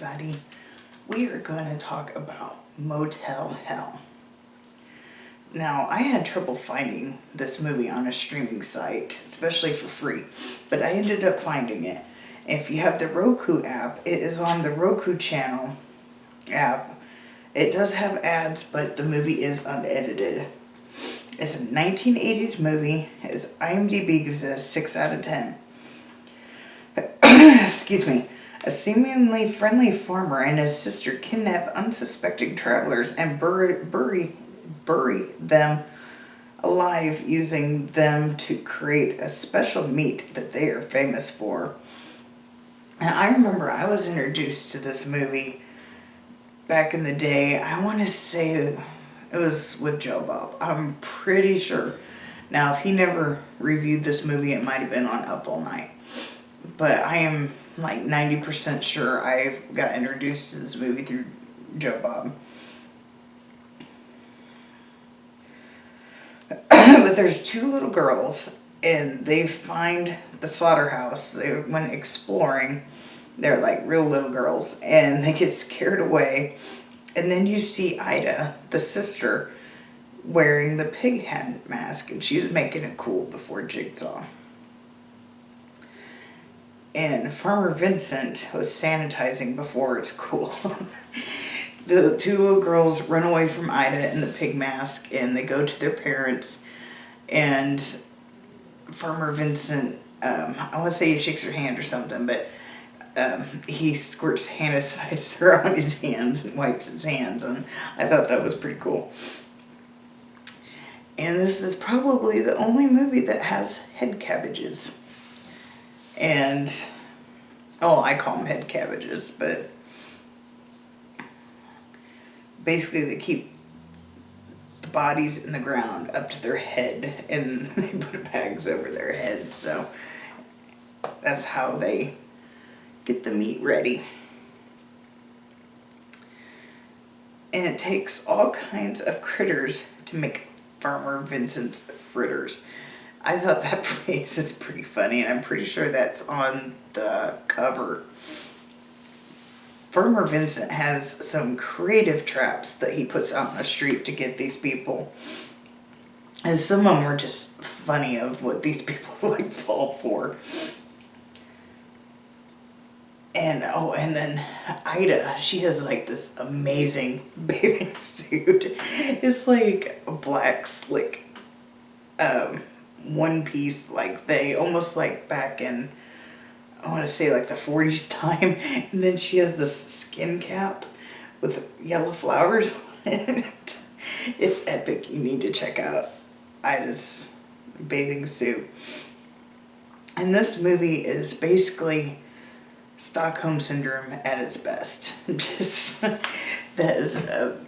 everybody. We are going to talk about Motel Hell. Now, I had trouble finding this movie on a streaming site, especially for free, but I ended up finding it. If you have the Roku app, it is on the Roku channel app. It does have ads, but the movie is unedited. It's a 1980s movie. Its IMDb gives it a 6 out of 10. Excuse me. A seemingly friendly farmer and his sister kidnap unsuspecting travelers and bury them alive, using them to create a special meat that they are famous for. And I remember I was introduced to this movie back in the day. I want to say it was with Joe Bob. I'm pretty sure. Now, if he never reviewed this movie, it might have been on Up All Night. But I am like 90% sure I got introduced to this movie through Joe Bob. But there's two little girls, and they find the slaughterhouse. They went exploring. They're like real little girls, and they get scared away. And then you see Ida, the sister, wearing the pig head mask, and she was making it cool before Jigsaw. And Farmer Vincent was sanitizing before it's cool. The two little girls run away from Ida in the pig mask, and they go to their parents. And Farmer Vincent, I want to say he shakes her hand or something, but he squirts hand sanitizer on his hands and wipes his hands, and I thought that was pretty cool. And this is probably the only movie that has head cabbages. And, I call them head cabbages, but basically they keep the bodies in the ground up to their head, and they put bags over their heads, so that's how they get the meat ready. And it takes all kinds of critters to make Farmer Vincent's fritters. I thought that phrase is pretty funny, and I'm pretty sure that's on the cover. Farmer Vincent has some creative traps that he puts out on the street to get these people. And some of them are just funny of what these people fall for. And then Ida, she has like this amazing bathing suit. It's like a black slick one piece like thing, almost like back in, I want to say like the 40s time. And then she has this skin cap with yellow flowers on it. It's epic. You need to check out Ida's bathing suit. And this movie is basically Stockholm Syndrome at its best. Just that is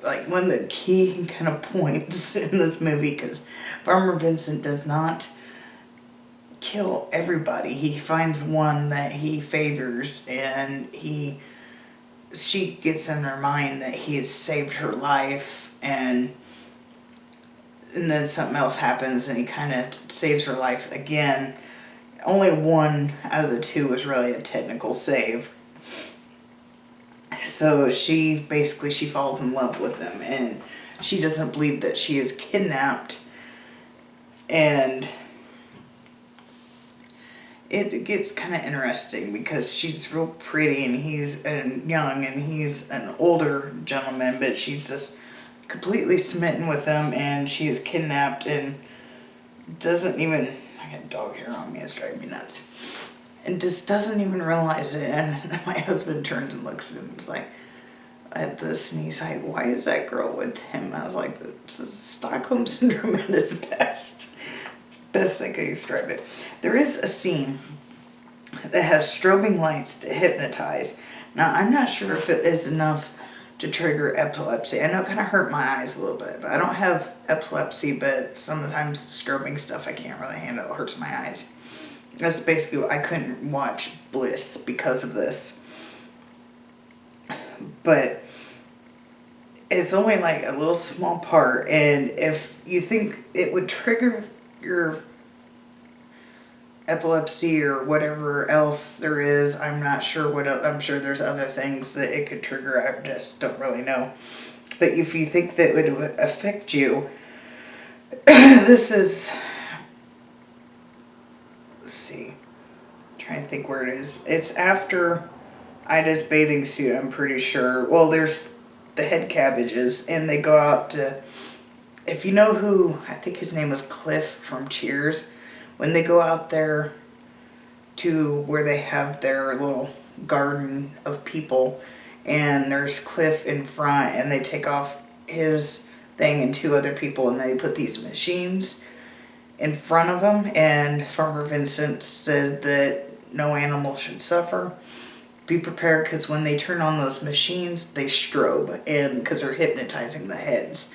like one of the key kind of points in this movie, because Farmer Vincent does not kill everybody. He finds one that he favors, and she gets in her mind that he has saved her life, and then something else happens and he kind of saves her life again. Only one out of the two was really a technical save. So she falls in love with him, and she doesn't believe that she is kidnapped. And it gets kind of interesting because she's real pretty, and he's young, and he's an older gentleman, but she's just completely smitten with him, and she is kidnapped and doesn't even, I got dog hair on me, it's driving me nuts, and just doesn't even realize it. And my husband turns and looks and is like at this, and he's like, why is that girl with him? I was like, it's the Stockholm Syndrome at its best. It's the best I can describe it. There is a scene that has strobing lights to hypnotize. Now, I'm not sure if it is enough to trigger epilepsy. I know it kind of hurt my eyes a little bit, but I don't have epilepsy, but sometimes strobing stuff I can't really handle. It hurts my eyes. That's basically why I couldn't watch Bliss because of this. But it's only like a little small part, and if you think it would trigger your epilepsy or whatever else there is. I'm not sure what else. I'm sure there's other things that it could trigger. I just don't really know. But if you think that it would affect you, this is, let's see, I'm trying to think where it is. It's after Ida's bathing suit, I'm pretty sure. Well, there's the head cabbages, and they go out to, if you know who, I think his name was Cliff from Cheers, when they go out there to where they have their little garden of people, and there's Cliff in front, and they take off his thing and two other people, and they put these machines in front of them, and Farmer Vincent said that no animal should suffer. Be prepared, because when they turn on those machines, they strobe, and because they're hypnotizing the heads.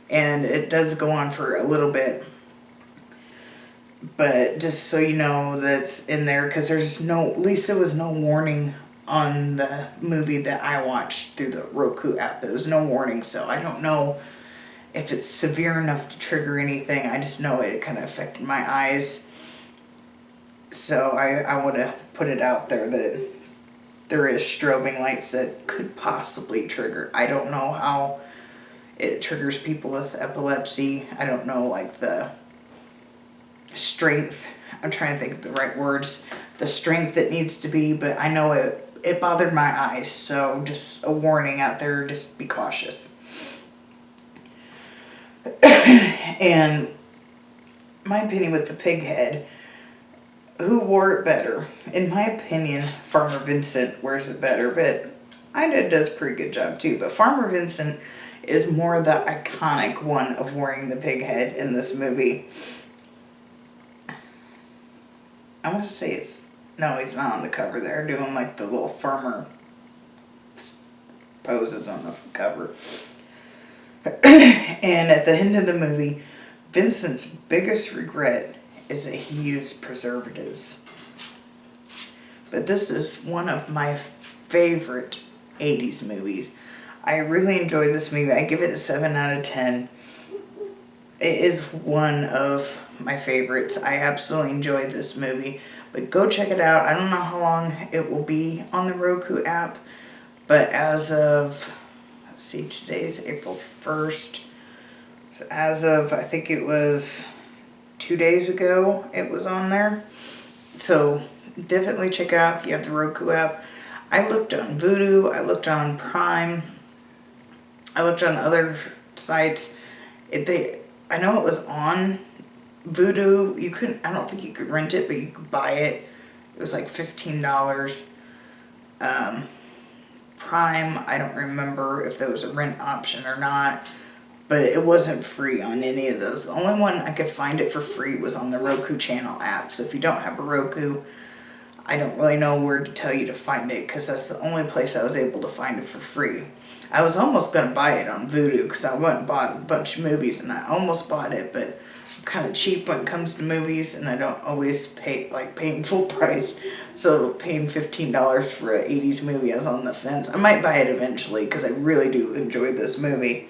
And it does go on for a little bit, but just so you know that's in there, because there's no, at least there was no warning on the movie that I watched through the Roku app. There was no warning, so I don't know if it's severe enough to trigger anything. I just know it kind of affected my eyes, so I want to put it out there that there is strobing lights that could possibly trigger. I don't know how it triggers people with epilepsy. I don't know, like, the strength. I'm trying to think of the right words. The strength that needs to be, but I know it bothered my eyes, so just a warning out there, just be cautious. And my opinion with the pig head, who wore it better? In my opinion, Farmer Vincent wears it better, but Ida does a pretty good job too. But Farmer Vincent is more the iconic one of wearing the pig head in this movie. I want to say it's, no, he's not on the cover there, doing like the little farmer poses on the cover. And at the end of the movie, Vincent's biggest regret is that he used preservatives. But this is one of my favorite 80s movies. I really enjoyed this movie. I give it a 7 out of 10. It is one of my favorites. I absolutely enjoyed this movie. But go check it out. I don't know how long it will be on the Roku app, but as of, let's see, today's April 1st. So as of, I think it was 2 days ago, it was on there. So definitely check it out if you have the Roku app. I looked on Vudu, I looked on Prime, I looked on other sites. I know it was on Vudu. You couldn't, I don't think you could rent it, but you could buy it. It was like $15. Prime, I don't remember if there was a rent option or not, but it wasn't free on any of those. The only one I could find it for free was on the Roku channel app. So if you don't have a Roku, I don't really know where to tell you to find it, because that's the only place I was able to find it for free. I was almost going to buy it on Vudu, because I went and bought a bunch of movies, and I almost bought it, but I'm kind of cheap when it comes to movies, and I don't always paying full price. So paying $15 for an 80s movie, I was on the fence. I might buy it eventually, because I really do enjoy this movie.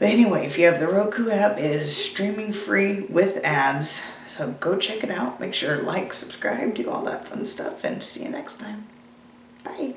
But anyway, if you have the Roku app, it is streaming free with ads. So go check it out. Make sure to like, subscribe, do all that fun stuff, and see you next time. Bye.